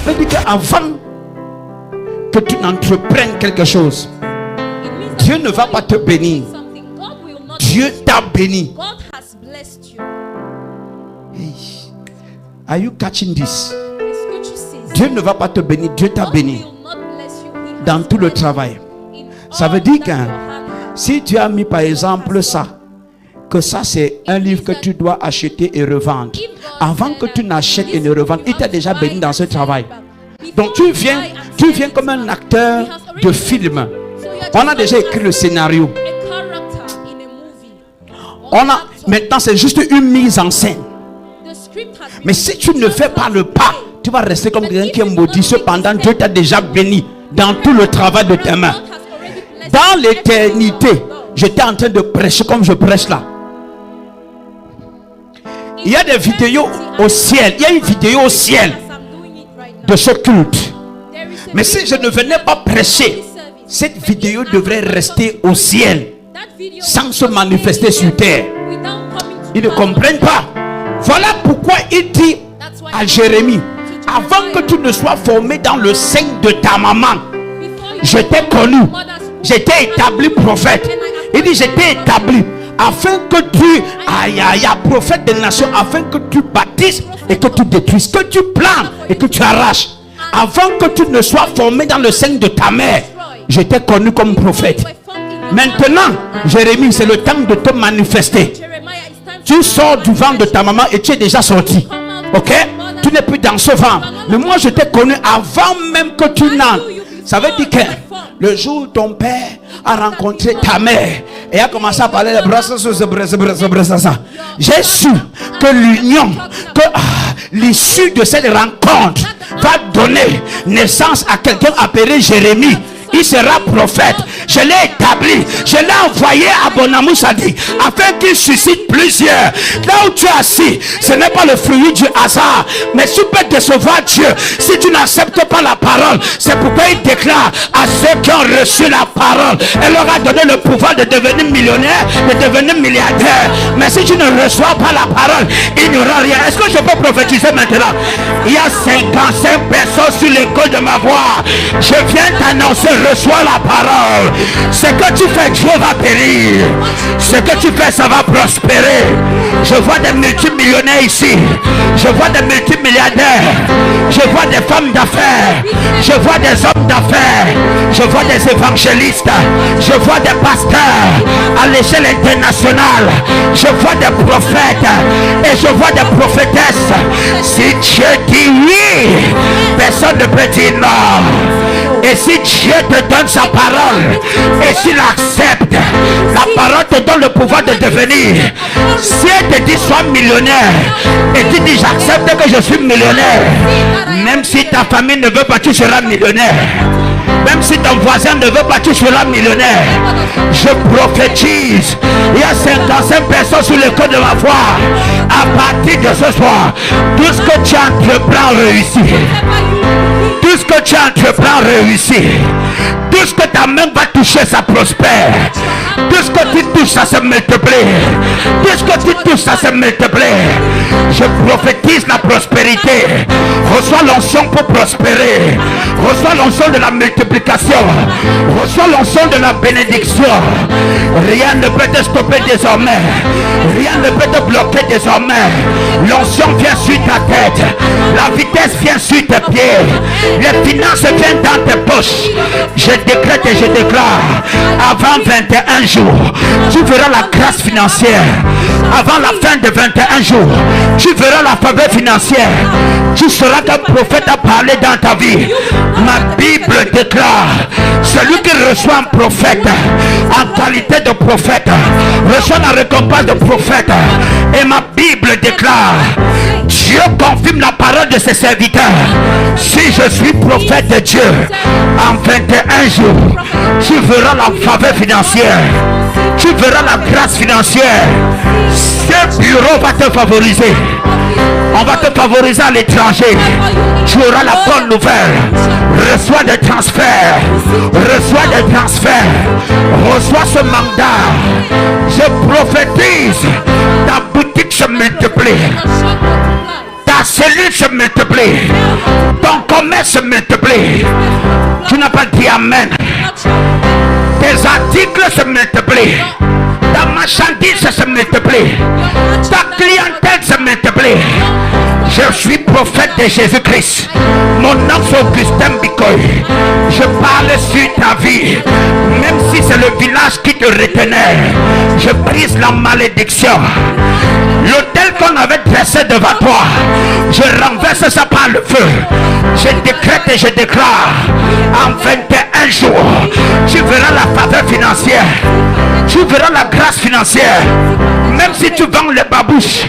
veut dire qu'avant que tu n'entreprennes quelque chose, Dieu ne va pas te bénir. Dieu t'a béni. Hey. Are you catching this? Dieu ne va pas te bénir, Dieu t'a béni dans tout le travail. Ça veut dire que si tu as mis par exemple ça, que ça c'est un livre que tu dois acheter et revendre, avant que tu n'achètes et ne revendes, il t'a déjà béni dans ce travail. Donc tu viens comme un acteur de film. On a déjà écrit le scénario. Maintenant c'est juste une mise en scène. Mais si tu ne fais pas le pas, tu vas rester comme quelqu'un qui est maudit. Cependant, Dieu t'a déjà béni dans tout le travail de tes mains. Dans l'éternité, j'étais en train de prêcher comme je prêche là. Il y a des vidéos au ciel. Il y a une vidéo au ciel de ce culte. Mais si je ne venais pas prêcher, cette vidéo devrait rester au ciel sans se manifester sur terre. Ils ne comprennent pas. Voilà pourquoi il dit à Jérémie, avant que tu ne sois formé dans le sein de ta maman, je t'ai connu, j'étais établi prophète. Il dit j'étais établi afin que tu prophète des nations, afin que tu bâtisses et que tu détruises, que tu plantes et que tu arraches. Avant que tu ne sois formé dans le sein de ta mère, j'étais connu comme prophète. Maintenant, Jérémie, c'est le temps de te manifester. Tu sors du ventre de ta maman et tu es déjà sorti. Ok? Tu n'es plus dans ce ventre. Mais moi, je t'ai connu avant même que tu n'entres. Ça veut dire que le jour où ton père a rencontré ta mère et a commencé à parler de j'ai su que l'issue de cette rencontre va donner naissance à quelqu'un appelé Jérémie. Il sera prophète. Je l'ai établi. Je l'ai envoyé à Bonamou Sadi afin qu'il suscite plusieurs. Là où tu es assis, ce n'est pas le fruit du hasard. Mais tu peux décevoir Dieu si tu n'acceptes pas la parole. C'est pourquoi il déclare à ceux qui ont reçu la parole, elle leur a donné le pouvoir de devenir millionnaire, de devenir milliardaire. Mais si tu ne reçois pas la parole, il n'y aura rien. Est-ce que je peux prophétiser maintenant? Il y a 55 personnes sur l'école de ma voix. Je viens t'annoncer, reçois la parole. Ce que tu fais, Dieu va périr. Ce que tu fais, ça va prospérer. Je vois des multimillionnaires ici. Je vois des multimilliardaires. Je vois des femmes d'affaires. Je vois des hommes d'affaires. Je vois des évangélistes. Je vois des pasteurs à l'échelle internationale. Je vois des prophètes et je vois des prophétesses. Si Dieu dit oui, personne ne peut dire non. Et si Dieu te donne sa parole, et s'il accepte, la parole te donne le pouvoir de devenir. Si elle te dit sois millionnaire, et tu dis j'accepte que je suis millionnaire, même si ta famille ne veut pas, tu seras millionnaire. Même si ton voisin ne veut pas, tu seras millionnaire. Je prophétise. Il y a 55 personnes sur le code de ma foi. À partir de ce soir, tout ce que tu entreprends réussit. Tout ce que tu entreprends réussit. Tout ce que ta main va toucher, ça prospère. Tout ce que tu touches, ça se multiplie. Tout ce que tu touches, ça se multiplie. Je prophétise la prospérité. Reçois l'onction pour prospérer. Reçois l'onction de la multiplication. Reçois l'onction de la bénédiction. Rien ne peut te stopper désormais. Rien ne peut te bloquer désormais. L'onction vient sur ta tête. La vitesse vient sur tes pieds. Les finances viennent dans tes poches. Je décrète et je déclare, avant 21 jours, tu verras la grâce financière. Avant la fin de 21 jours, tu verras la faveur financière. Tu seras qu'un prophète à parler dans ta vie. Ma Bible déclare, celui qui reçoit un prophète en qualité de prophète reçoit la récompense de prophète. Et ma Bible déclare, Dieu confirme la parole de ses serviteurs. Si je suis prophète de Dieu, en 21 jours, tu verras la faveur financière. Tu verras la grâce financière. Ce bureau va te favoriser. On va te favoriser à l'étranger. Tu auras la bonne nouvelle. Reçois des transferts. Reçois des transferts. Reçois ce mandat. Je prophétise. Ta boutique se multiplie. Ta cellule cellules se multiplient. Ton commerce se multiplie. Tu n'as pas dit amen. Tes articles se multiplient. Ta marchandise se multiplie. Ta clientèle se multiplie. Je suis prophète de Jésus-Christ. Mon nom c'est Augustin Bikoy. Je parle sur ta vie. Même si c'est le village qui te retenait, je brise la malédiction. L'autel qu'on avait dressé devant toi, je renverse ça par le feu. Je décrète et je déclare, en 21 jours, tu verras la faveur financière. Tu verras la grâce financière. Même si tu vends les babouches,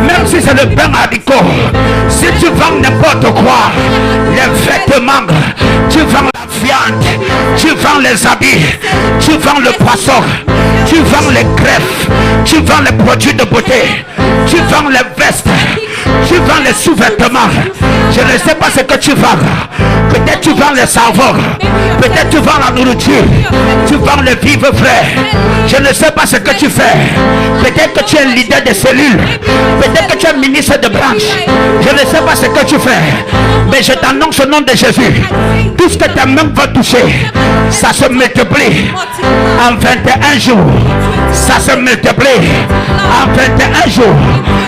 même si c'est le pain haricot, si tu vends n'importe quoi, les vêtements, tu vends la viande, tu vends les habits, tu vends le poisson, tu vends les greffes, tu vends les produits de beauté, tu vends les vestes, tu vends les sous-vêtements. Je ne sais pas ce que tu vends. Peut-être tu vends les savons, peut-être tu vends la nourriture, tu vends les vivres frais. Je ne sais pas ce que tu fais. Peut-être que tu es leader de cellules, peut-être que tu es ministre de branche. Je ne sais pas ce que tu fais, mais je t'annonce au nom de Jésus, tout ce que ta main va toucher, ça se multiplie en 21 jours. Ça se multiplie en 21 jours.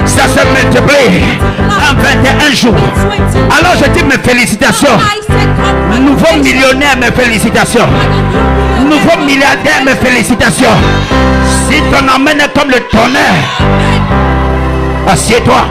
Ça se multiplie en 21 jours. Alors je dis mes félicitations. Nouveau millionnaire, mes félicitations. Nouveau milliardaire, mes félicitations. Si ton amène est comme le tonnerre, assieds-toi.